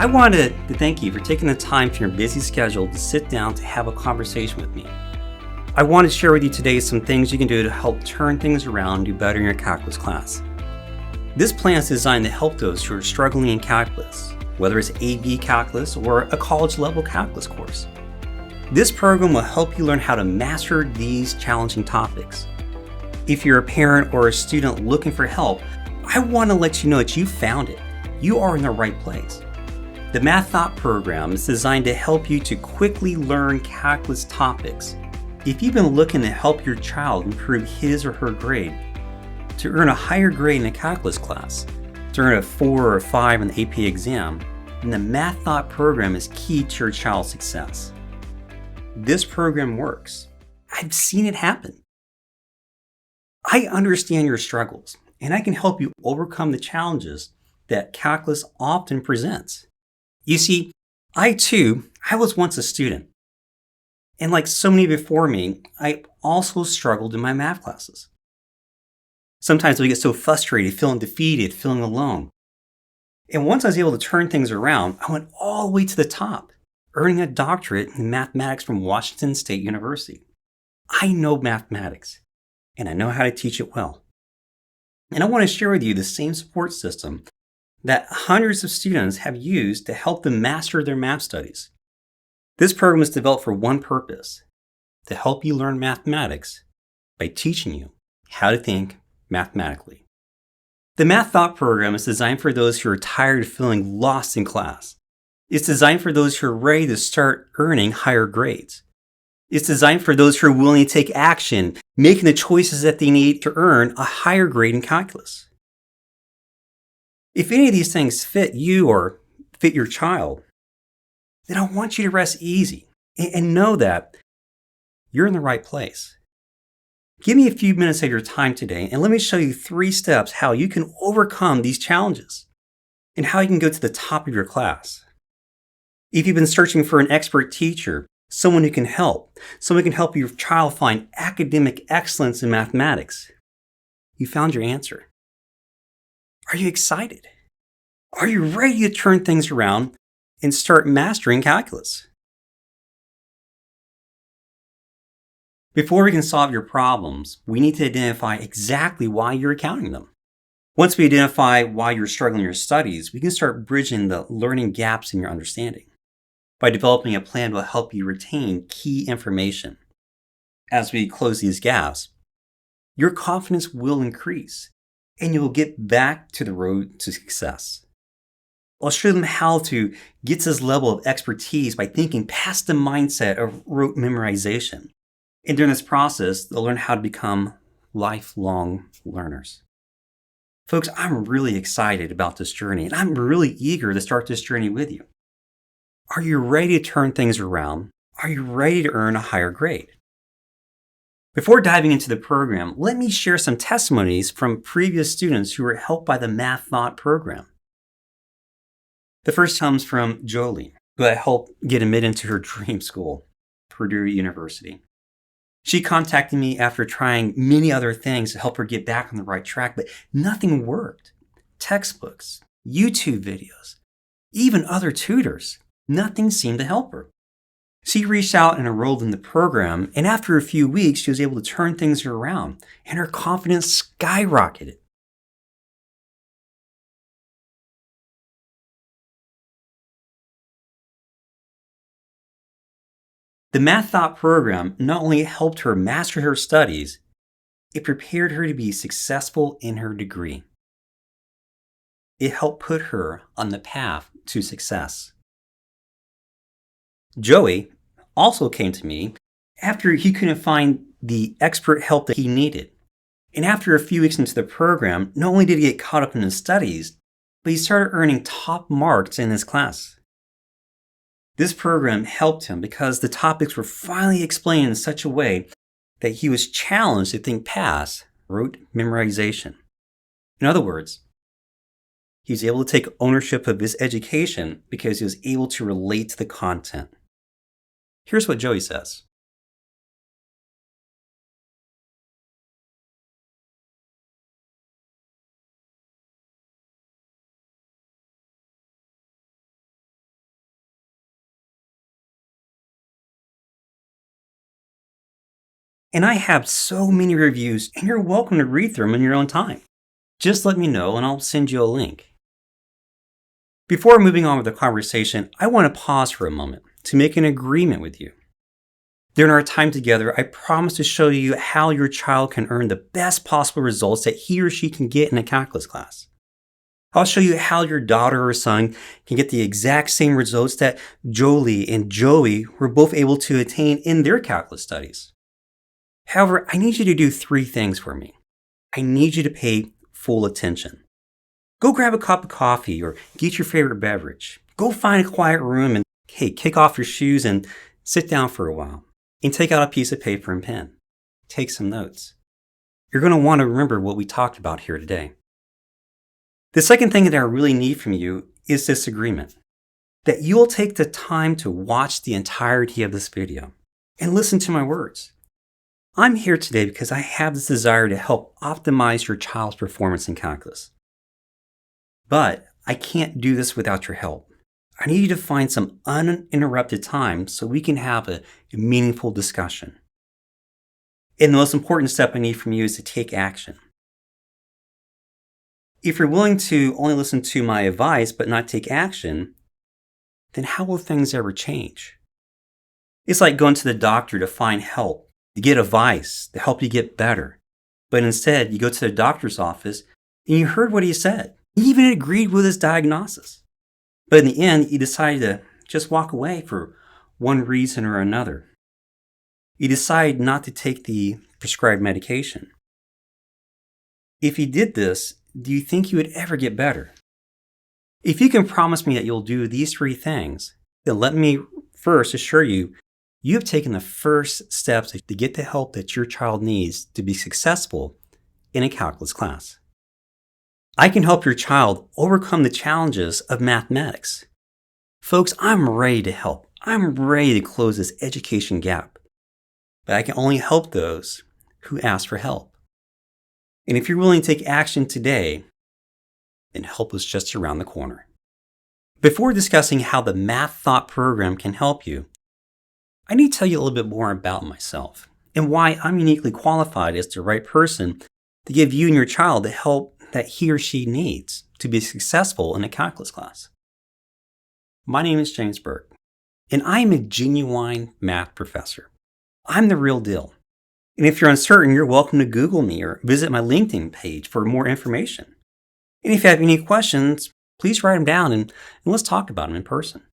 I wanted to thank you for taking the time from your busy schedule to sit down to have a conversation with me. I want to share with you today some things you can do to help turn things around and do better in your calculus class. This plan is designed to help those who are struggling in calculus, whether it's AB calculus or a college-level calculus course. This program will help you learn how to master these challenging topics. If you're a parent or a student looking for help, I want to let you know that you found it. You are in the right place. The Math Thought program is designed to help you to quickly learn calculus topics. If you've been looking to help your child improve his or her grade, to earn a higher grade in a calculus class, to earn a 4 or 5 in the AP exam, then the Math Thought program is key to your child's success. This program works. I've seen it happen. I understand your struggles, and I can help you overcome the challenges that calculus often presents. You see, I was once a student. And like so many before me, I also struggled in my math classes. Sometimes we get so frustrated, feeling defeated, feeling alone. And once I was able to turn things around, I went all the way to the top, earning a doctorate in mathematics from Washington State University. I know mathematics, and I know how to teach it well. And I want to share with you the same support system that hundreds of students have used to help them master their math studies. This program is developed for one purpose: to help you learn mathematics by teaching you how to think mathematically. The Math Thought program is designed for those who are tired of feeling lost in class. It's designed for those who are ready to start earning higher grades. It's designed for those who are willing to take action, making the choices that they need to earn a higher grade in calculus. If any of these things fit you or fit your child, then I want you to rest easy and know that you're in the right place. Give me a few minutes of your time today and let me show you 3 steps how you can overcome these challenges and how you can go to the top of your class. If you've been searching for an expert teacher, someone who can help your child find academic excellence in mathematics, you found your answer. Are you excited? Are you ready to turn things around and start mastering calculus? Before we can solve your problems, we need to identify exactly why you're encountering them. Once we identify why you're struggling in your studies, we can start bridging the learning gaps in your understanding by developing a plan that will help you retain key information. As we close these gaps, your confidence will increase and you will get back to the road to success. I'll show them how to get to this level of expertise by thinking past the mindset of rote memorization. And during this process, they'll learn how to become lifelong learners. Folks, I'm really excited about this journey, and I'm really eager to start this journey with you. Are you ready to turn things around? Are you ready to earn a higher grade? Before diving into the program, let me share some testimonies from previous students who were helped by the Math Thought program. The first comes from Jolie, who I helped get admitted into her dream school, Purdue University. She contacted me after trying many other things to help her get back on the right track, but nothing worked. Textbooks, YouTube videos, even other tutors, nothing seemed to help her. She reached out and enrolled in the program, and after a few weeks, she was able to turn things around, and her confidence skyrocketed. The Math Thought program not only helped her master her studies, it prepared her to be successful in her degree. It helped put her on the path to success. Joey also came to me after he couldn't find the expert help that he needed. And after a few weeks into the program, not only did he get caught up in his studies, but he started earning top marks in his class. This program helped him because the topics were finally explained in such a way that he was challenged to think past rote memorization. In other words, he was able to take ownership of his education because he was able to relate to the content. Here's what Joey says. And I have so many reviews, and you're welcome to read through them in your own time. Just let me know and I'll send you a link. Before moving on with the conversation, I want to pause for a moment to make an agreement with you. During our time together, I promise to show you how your child can earn the best possible results that he or she can get in a calculus class. I'll show you how your daughter or son can get the exact same results that Jolie and Joey were both able to attain in their calculus studies. However, I need you to do 3 things for me. I need you to pay full attention. Go grab a cup of coffee or get your favorite beverage. Go find a quiet room and, kick off your shoes and sit down for a while. And take out a piece of paper and pen. Take some notes. You're going to want to remember what we talked about here today. The second thing that I really need from you is this agreement. That you'll take the time to watch the entirety of this video and listen to my words. I'm here today because I have this desire to help optimize your child's performance in calculus. But I can't do this without your help. I need you to find some uninterrupted time so we can have a meaningful discussion. And the most important step I need from you is to take action. If you're willing to only listen to my advice but not take action, then how will things ever change? It's like going to the doctor to find help, to get advice, to help you get better. But instead, you go to the doctor's office and you heard what he said. He even agreed with his diagnosis. But in the end, you decided to just walk away for one reason or another. You decide not to take the prescribed medication. If you did this, do you think you would ever get better? If you can promise me that you'll do these 3 things, then let me first assure you, you have taken the first steps to get the help that your child needs to be successful in a calculus class. I can help your child overcome the challenges of mathematics. Folks, I'm ready to help. I'm ready to close this education gap. But I can only help those who ask for help. And if you're willing to take action today, then help is just around the corner. Before discussing how the Math Thought program can help you, I need to tell you a little bit more about myself and why I'm uniquely qualified as the right person to give you and your child the help that he or she needs to be successful in a calculus class. My name is James Burke, and I am a genuine math professor. I'm the real deal. And if you're uncertain, you're welcome to Google me or visit my LinkedIn page for more information. And if you have any questions, please write them down and let's talk about them in person.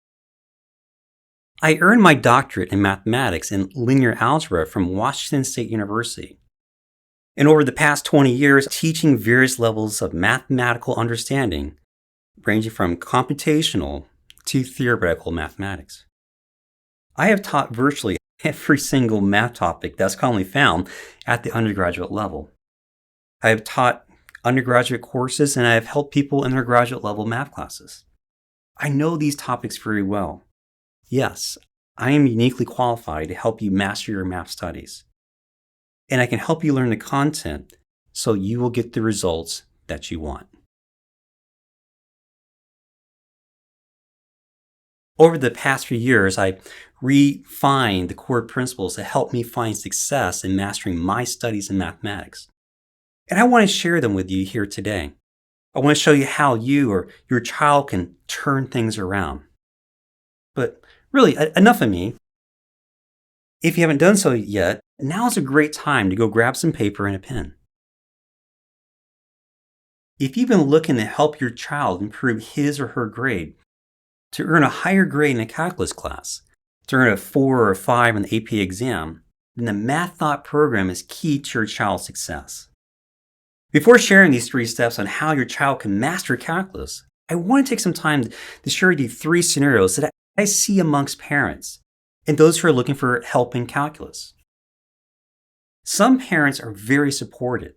I earned my doctorate in mathematics and linear algebra from Washington State University. And over the past 20 years, teaching various levels of mathematical understanding, ranging from computational to theoretical mathematics. I have taught virtually every single math topic that's commonly found at the undergraduate level. I have taught undergraduate courses and I have helped people in their graduate level math classes. I know these topics very well. Yes, I am uniquely qualified to help you master your math studies. And I can help you learn the content so you will get the results that you want. Over the past few years, I refined the core principles that help me find success in mastering my studies in mathematics. And I want to share them with you here today. I want to show you how you or your child can turn things around. But really, enough of me. If you haven't done so yet, now is a great time to go grab some paper and a pen. If you've been looking to help your child improve his or her grade, to earn a higher grade in a calculus class, to earn a 4 or a 5 in the AP exam, then the Math Thought program is key to your child's success. Before sharing these 3 steps on how your child can master calculus, I want to take some time to share with you 3 scenarios that I see amongst parents and those who are looking for help in calculus. Some parents are very supportive,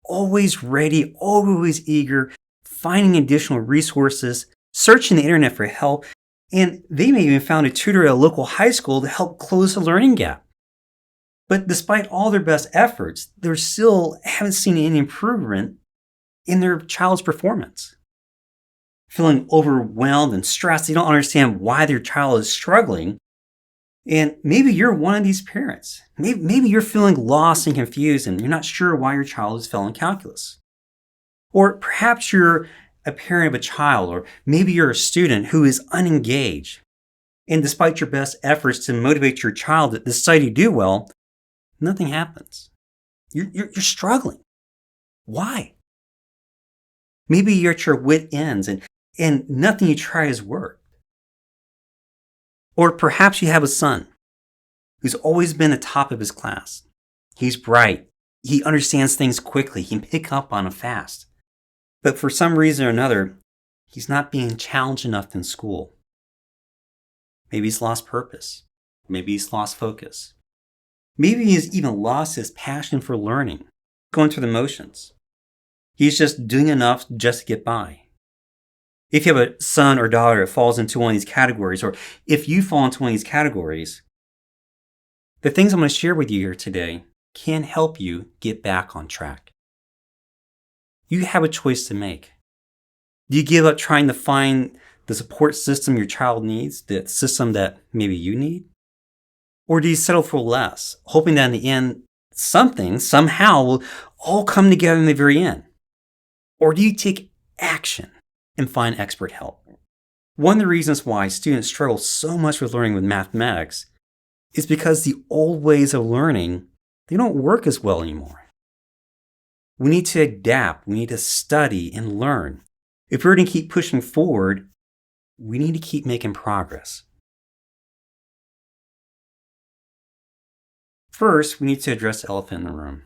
always ready, always eager, finding additional resources, searching the internet for help, and they may even found a tutor at a local high school to help close the learning gap. But despite all their best efforts, they still haven't seen any improvement in their child's performance. Feeling overwhelmed and stressed, they don't understand why their child is struggling. And maybe you're one of these parents. Maybe you're feeling lost and confused and you're not sure why your child is failing calculus. Or perhaps you're a parent of a child, or maybe you're a student who is unengaged. And despite your best efforts to motivate your child to decide to do well, nothing happens. You're struggling. Why? Maybe you're at your wit ends and nothing you try has worked. Or perhaps you have a son who's always been the top of his class. He's bright. He understands things quickly. He can pick up on them fast. But for some reason or another, he's not being challenged enough in school. Maybe he's lost purpose. Maybe he's lost focus. Maybe he's even lost his passion for learning, going through the motions. He's just doing enough just to get by. If you have a son or daughter that falls into one of these categories, or if you fall into one of these categories, the things I'm going to share with you here today can help you get back on track. You have a choice to make. Do you give up trying to find the support system your child needs, the system that maybe you need? Or do you settle for less, hoping that in the end, something, somehow, will all come together in the very end? Or do you take action and find expert help? One of the reasons why students struggle so much with learning with mathematics is because the old ways of learning, they don't work as well anymore. We need to adapt. We need to study and learn. If we're going to keep pushing forward, we need to keep making progress. First, we need to address the elephant in the room.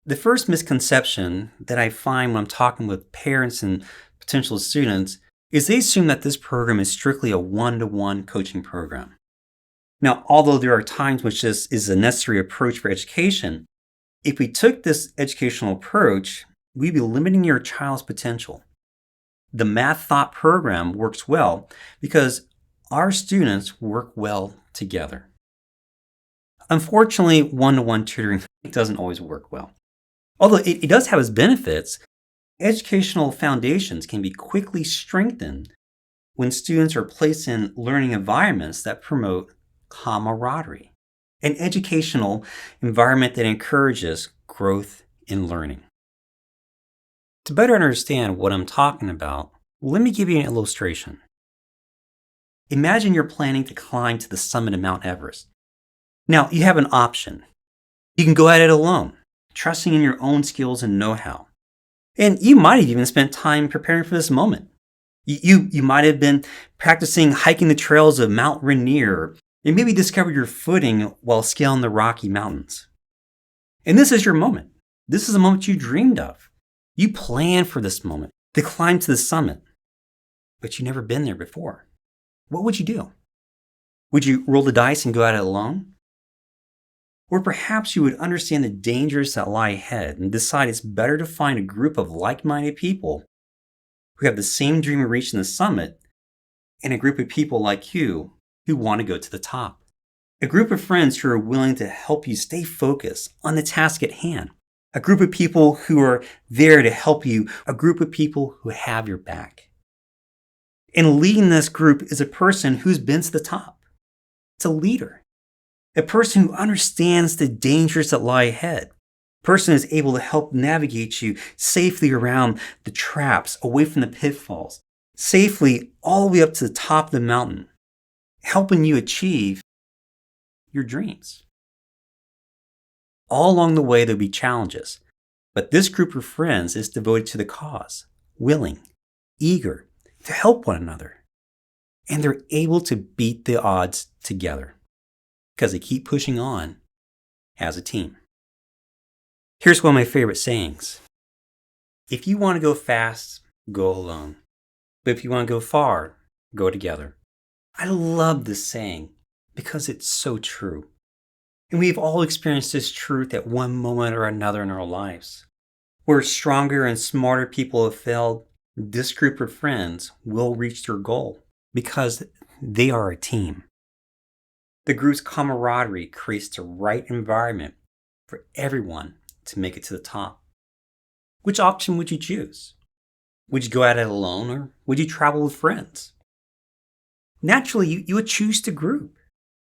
The first misconception that I find when I'm talking with parents and potential students is they assume that this program is strictly a one-to-one coaching program. Now, although there are times which this is a necessary approach for education, if we took this educational approach, we'd be limiting your child's potential. The Math Thought program works well because our students work well together. Unfortunately, one-to-one tutoring doesn't always work well. Although it does have its benefits, educational foundations can be quickly strengthened when students are placed in learning environments that promote camaraderie, an educational environment that encourages growth in learning. To better understand what I'm talking about, let me give you an illustration. Imagine you're planning to climb to the summit of Mount Everest. Now, you have an option. You can go at it alone, trusting in your own skills and know-how. And you might have even spent time preparing for this moment. You might have been practicing hiking the trails of Mount Rainier, and maybe discovered your footing while scaling the Rocky Mountains. And this is your moment. This is a moment you dreamed of. You planned for this moment, to climb to the summit, but you've never been there before. What would you do? Would you roll the dice and go at it alone? Or perhaps you would understand the dangers that lie ahead and decide it's better to find a group of like-minded people who have the same dream of reaching the summit and a group of people like you who want to go to the top. A group of friends who are willing to help you stay focused on the task at hand. A group of people who are there to help you. A group of people who have your back. And leading this group is a person who's been to the top. It's a leader. A person who understands the dangers that lie ahead. A person who is able to help navigate you safely around the traps, away from the pitfalls, safely all the way up to the top of the mountain, helping you achieve your dreams. All along the way, there'll be challenges, but this group of friends is devoted to the cause, willing, eager to help one another, and they're able to beat the odds together because they keep pushing on as a team. Here's one of my favorite sayings. If you want to go fast, go alone. But if you want to go far, go together. I love this saying because it's so true. And we've all experienced this truth at one moment or another in our lives. Where stronger and smarter people have failed, this group of friends will reach their goal because they are a team. The group's camaraderie creates the right environment for everyone to make it to the top. Which option would you choose? Would you go at it alone or would you travel with friends? naturally you would choose to group.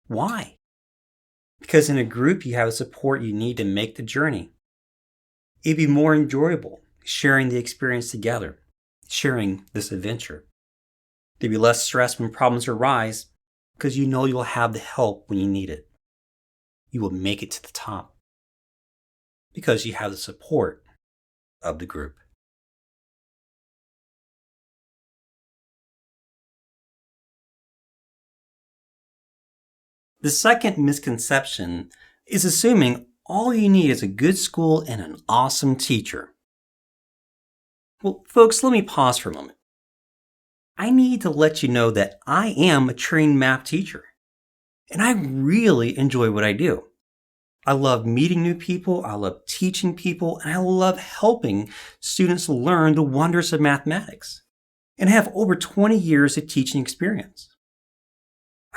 Why? Because in a group, you have the support you need to make the journey. It'd be more enjoyable sharing the experience together, sharing this adventure. There'd be less stress when problems arise because you know you'll have the help when you need it. You will make it to the top because you have the support of the group. The second misconception is assuming all you need is a good school and an awesome teacher. Well, folks, let me pause for a moment. I need to let you know that I am a trained math teacher, and I really enjoy what I do. I love meeting new people, I love teaching people, and I love helping students learn the wonders of mathematics. And I have over 20 years of teaching experience.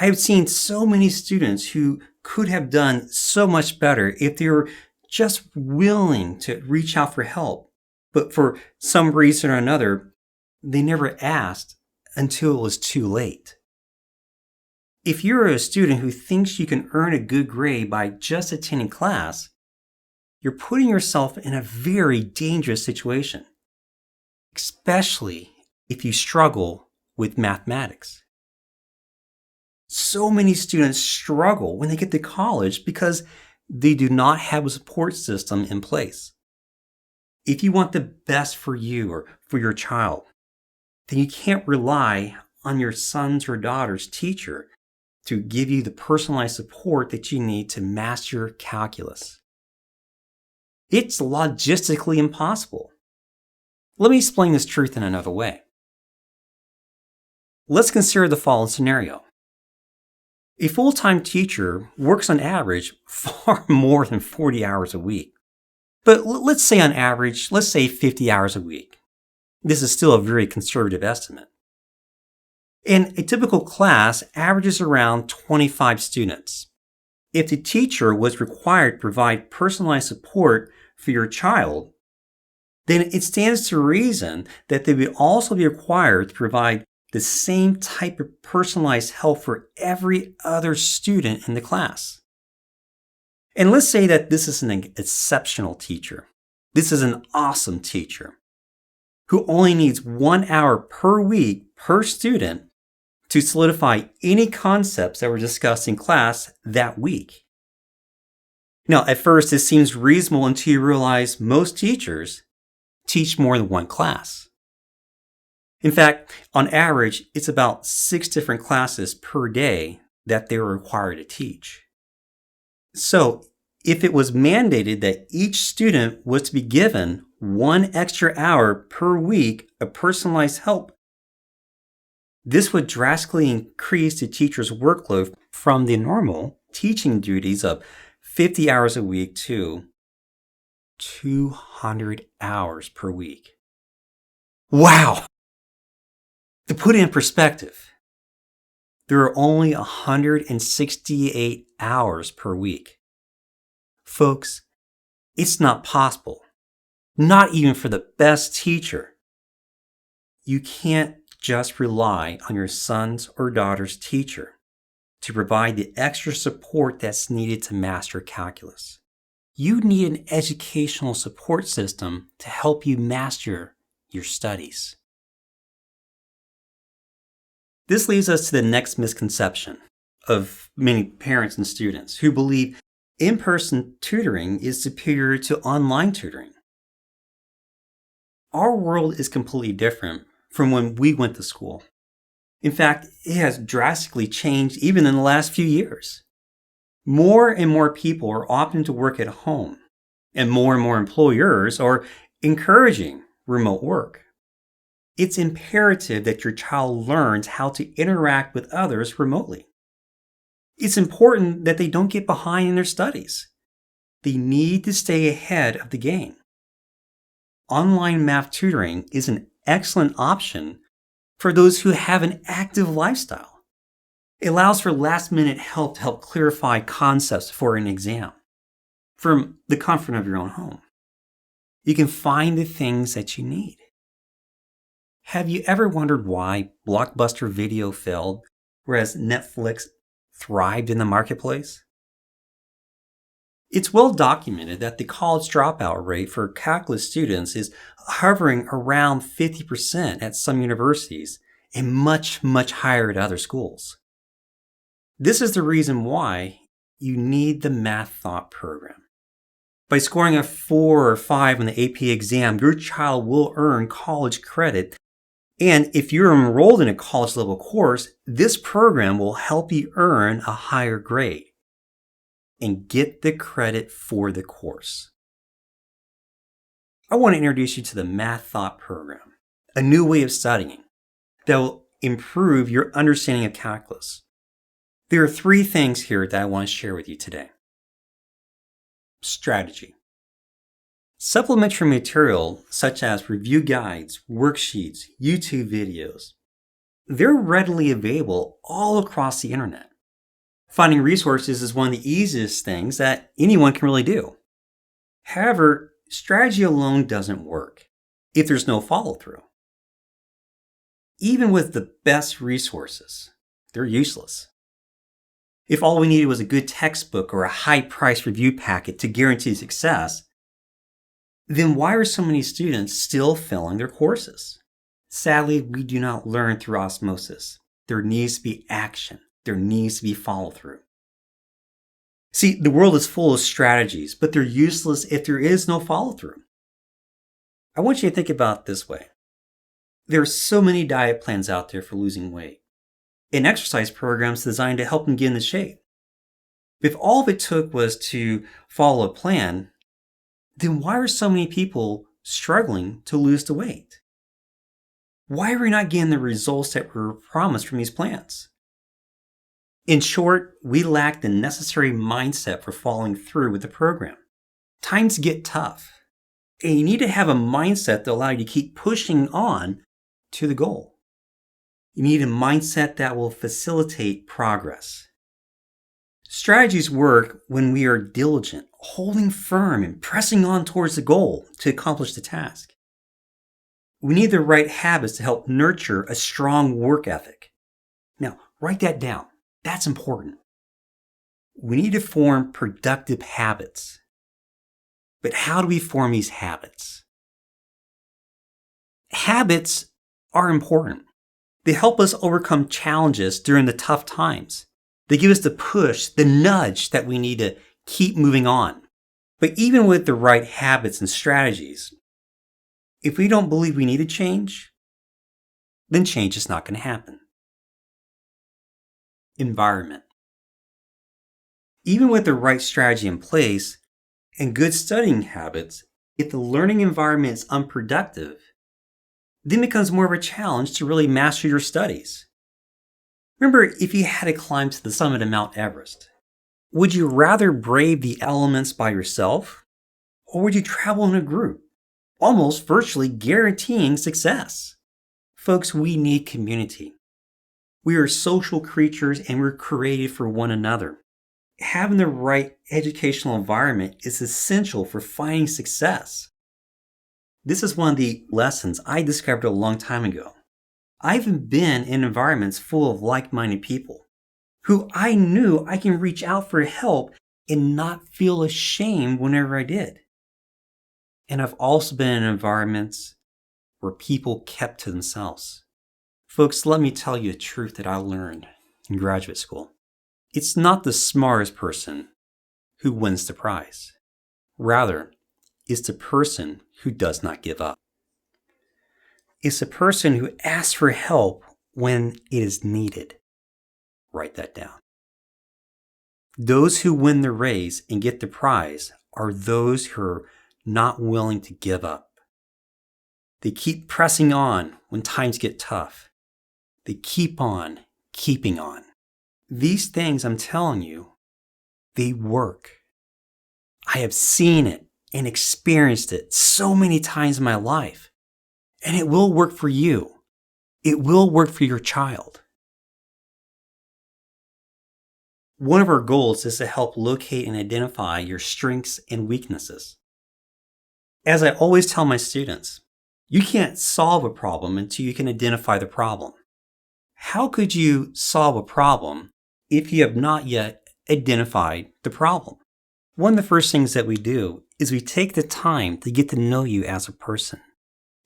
I have seen so many students who could have done so much better if they were just willing to reach out for help. But for some reason or another, they never asked until it was too late. If you're a student who thinks you can earn a good grade by just attending class, you're putting yourself in a very dangerous situation, especially if you struggle with mathematics. So many students struggle when they get to college because they do not have a support system in place. If you want the best for you or for your child, then you can't rely on your son's or daughter's teacher to give you the personalized support that you need to master calculus. It's logistically impossible. Let me explain this truth in another way. Let's consider the following scenario. A full-time teacher works on average far more than 40 hours a week. But let's say on average, let's say 50 hours a week. This is still a very conservative estimate. And a typical class averages around 25 students. If the teacher was required to provide personalized support for your child, then it stands to reason that they would also be required to provide the same type of personalized help for every other student in the class. And let's say that this is an exceptional teacher. This is an awesome teacher who only needs 1 hour per week per student to solidify any concepts that were discussed in class that week. Now, at first, this seems reasonable until you realize most teachers teach more than one class. In fact, on average, it's about 6 different classes per day that they were required to teach. So, if it was mandated that each student was to be given 1 extra hour per week of personalized help, this would drastically increase the teacher's workload from the normal teaching duties of 50 hours a week to 200 hours per week. Wow! To put it in perspective, there are only 168 hours per week. Folks, it's not possible, not even for the best teacher. You can't just rely on your son's or daughter's teacher to provide the extra support that's needed to master calculus. You need an educational support system to help you master your studies. This leads us to the next misconception of many parents and students who believe in-person tutoring is superior to online tutoring. Our world is completely different from when we went to school. In fact, it has drastically changed even in the last few years. More and more people are opting to work at home, and more employers are encouraging remote work. It's imperative that your child learns how to interact with others remotely. It's important that they don't get behind in their studies. They need to stay ahead of the game. Online math tutoring is an excellent option for those who have an active lifestyle. It allows for last-minute help to help clarify concepts for an exam from the comfort of your own home. You can find the things that you need. Have you ever wondered why Blockbuster Video failed, whereas Netflix thrived in the marketplace? It's well documented that the college dropout rate for calculus students is hovering around 50% at some universities and much, much higher at other schools. This is the reason why you need the Math Thought program. By scoring a 4 or 5 on the AP exam, your child will earn college credit. And if you're enrolled in a college level course, this program will help you earn a higher grade and get the credit for the course. I want to introduce you to the Math Thought program, a new way of studying that will improve your understanding of calculus. There are 3 things here that I want to share with you today. Strategy. Supplementary material such as review guides, worksheets, YouTube videos, they're readily available all across the internet. Finding resources is one of the easiest things that anyone can really do. However, strategy alone doesn't work if there's no follow-through. Even with the best resources, they're useless. If all we needed was a good textbook or a high-priced review packet to guarantee success, then why are so many students still failing their courses? Sadly, we do not learn through osmosis. There needs to be action. There needs to be follow-through. See, the world is full of strategies, but they're useless if there is no follow-through. I want you to think about it this way. There are so many diet plans out there for losing weight, and exercise programs designed to help them get into shape. If all of it took was to follow a plan, then why are so many people struggling to lose the weight? Why are we not getting the results that were promised from these plans? In short, we lack the necessary mindset for following through with the program. Times get tough, and you need to have a mindset that allows you to keep pushing on to the goal. You need a mindset that will facilitate progress. Strategies work when we are diligent, holding firm, and pressing on towards the goal to accomplish the task. We need the right habits to help nurture a strong work ethic. Now, write that down. That's important. We need to form productive habits. But how do we form these habits? Habits are important. They help us overcome challenges during the tough times. They give us the push, the nudge that we need to keep moving on. But even with the right habits and strategies, if we don't believe we need to change, then change is not going to happen. Environment. Even with the right strategy in place and good studying habits, if the learning environment is unproductive, then it becomes more of a challenge to really master your studies. Remember, if you had to climb to the summit of Mount Everest, would you rather brave the elements by yourself, or would you travel in a group, almost virtually guaranteeing success? Folks, we need community. We are social creatures and we're created for one another. Having the right educational environment is essential for finding success. This is one of the lessons I discovered a long time ago. I've been in environments full of like-minded people who I knew I can reach out for help and not feel ashamed whenever I did. And I've also been in environments where people kept to themselves. Folks, let me tell you a truth that I learned in graduate school. It's not the smartest person who wins the prize. Rather, it's the person who does not give up. It's the person who asks for help when it is needed. Write that down. Those who win the race and get the prize are those who are not willing to give up. They keep pressing on when times get tough. They keep on keeping on. These things, I'm telling you, they work. I have seen it and experienced it so many times in my life. And it will work for you. It will work for your child. One of our goals is to help locate and identify your strengths and weaknesses. As I always tell my students, you can't solve a problem until you can identify the problem. How could you solve a problem if you have not yet identified the problem? One of the first things that we do is we take the time to get to know you as a person,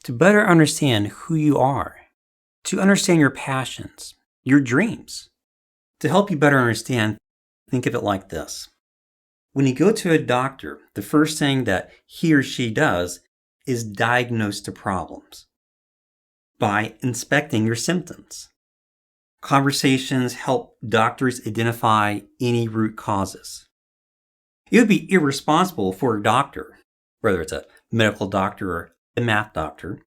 to better understand who you are, to understand your passions, your dreams. To help you better understand, think of it like this. When you go to a doctor, the first thing that he or she does is diagnose the problems by inspecting your symptoms. Conversations help doctors identify any root causes. It would be irresponsible for a doctor, whether it's a medical doctor or a math doctor,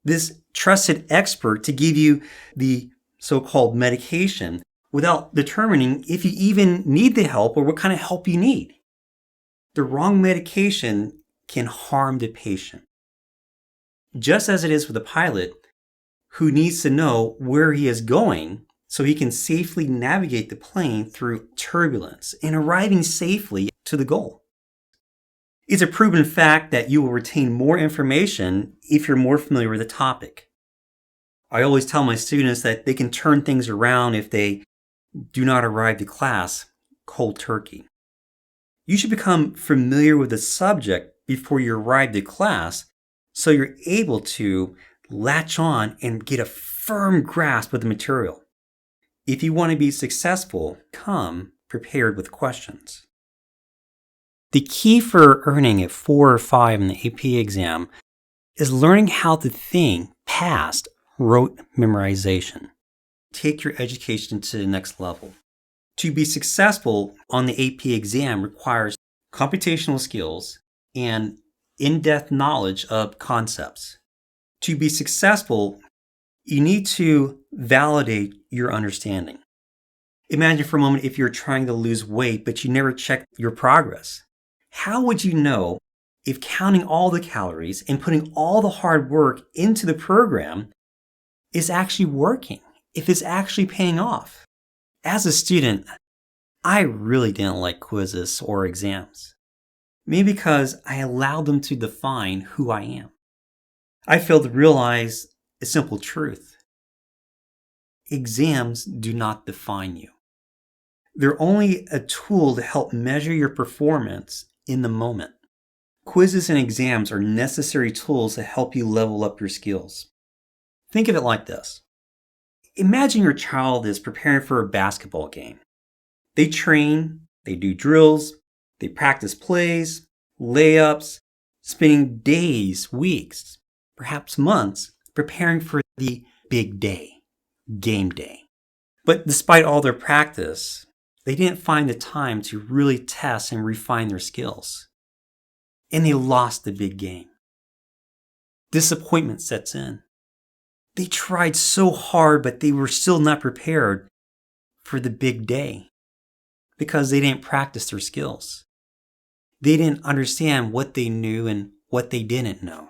this trusted expert to give you the so-called medication without determining if you even need the help or what kind of help you need. The wrong medication can harm the patient. Just as it is with a pilot who needs to know where he is going so he can safely navigate the plane through turbulence and arriving safely to the goal. It's a proven fact that you will retain more information if you're more familiar with the topic. I always tell my students that they can turn things around if they do not arrive to class cold turkey. You should become familiar with the subject before you arrive to class so you're able to latch on and get a firm grasp of the material. If you want to be successful, come prepared with questions. The key for earning a 4 or 5 in the AP exam is learning how to think past rote memorization. Take your education to the next level. To be successful on the AP exam requires computational skills and in-depth knowledge of concepts. To be successful, you need to validate your understanding. Imagine for a moment if you're trying to lose weight, but you never check your progress. How would you know if counting all the calories and putting all the hard work into the program is actually working, if it's actually paying off? As a student, I really didn't like quizzes or exams. Maybe because I allowed them to define who I am. I failed to realize a simple truth. Exams do not define you. They're only a tool to help measure your performance in the moment. Quizzes and exams are necessary tools to help you level up your skills. Think of it like this. Imagine your child is preparing for a basketball game. They train, they do drills, they practice plays, layups, spending days, weeks, perhaps months preparing for the big day, game day. But despite all their practice, they didn't find the time to really test and refine their skills. And they lost the big game. Disappointment sets in. They tried so hard, but they were still not prepared for the big day because they didn't practice their skills. They didn't understand what they knew and what they didn't know.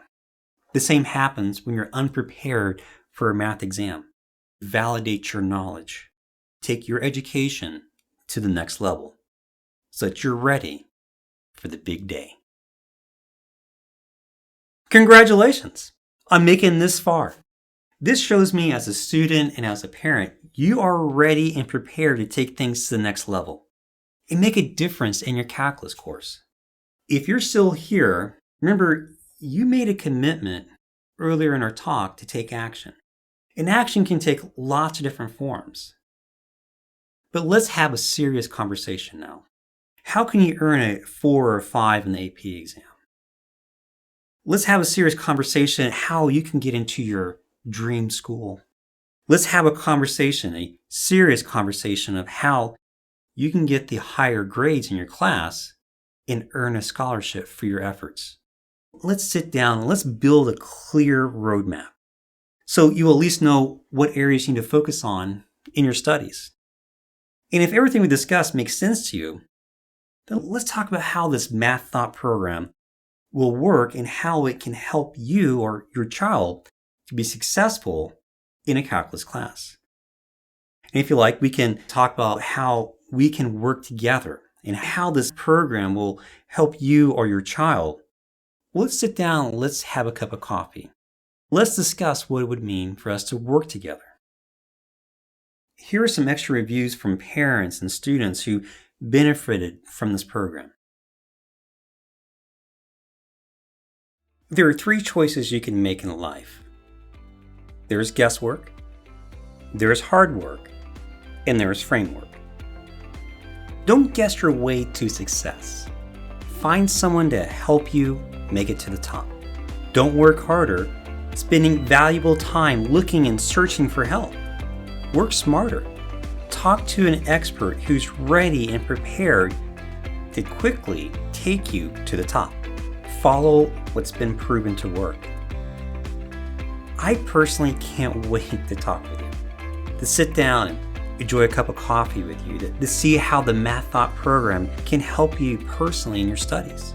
The same happens when you're unprepared for a math exam. Validate your knowledge. Take your education to the next level so that you're ready for the big day. Congratulations on making this far. This shows me as a student and as a parent, you are ready and prepared to take things to the next level and make a difference in your calculus course. If you're still here, remember, you made a commitment earlier in our talk to take action. And action can take lots of different forms. But let's have a serious conversation now. How can you earn a 4 or 5 in the AP exam? Let's have a serious conversation on how you can get into your dream school. Let's have a serious conversation of how you can get the higher grades in your class and earn a scholarship for your efforts. Let's sit down and let's build a clear roadmap so you at least know what areas you need to focus on in your studies. And if everything we discussed makes sense to you, then let's talk about how this math thought program will work and how it can help you or your child to be successful in a calculus class. And if you like, we can talk about how we can work together and how this program will help you or your child. Let's sit down, let's have a cup of coffee. Let's discuss what it would mean for us to work together. Here are some extra reviews from parents and students who benefited from this program. There are 3 choices you can make in life. There's guesswork, there's hard work, and there's framework. Don't guess your way to success. Find someone to help you make it to the top. Don't work harder, spending valuable time looking and searching for help. Work smarter. Talk to an expert who's ready and prepared to quickly take you to the top. Follow what's been proven to work. I personally can't wait to talk with you, to sit down and enjoy a cup of coffee with you, to see how the Math Thought program can help you personally in your studies.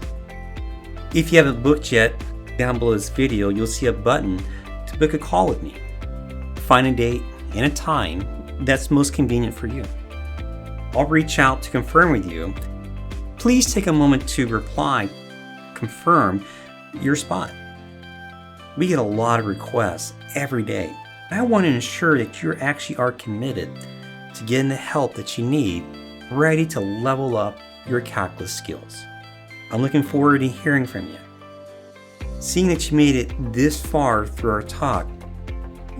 If you haven't booked yet, down below this video, you'll see a button to book a call with me. Find a date and a time that's most convenient for you. I'll reach out to confirm with you. Please take a moment to reply, confirm your spot. We get a lot of requests every day. I want to ensure that you actually are committed to getting the help that you need, ready to level up your calculus skills. I'm looking forward to hearing from you. Seeing that you made it this far through our talk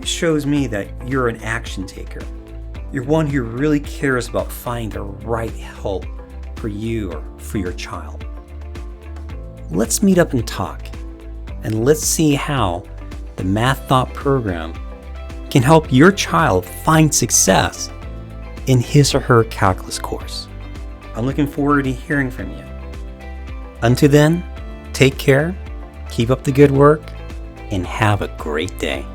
shows me that you're an action taker. You're one who really cares about finding the right help for you or for your child. Let's meet up and talk, and let's see how the Math Thought program can help your child find success in his or her calculus course. I'm looking forward to hearing from you. Until then, take care, keep up the good work, and have a great day.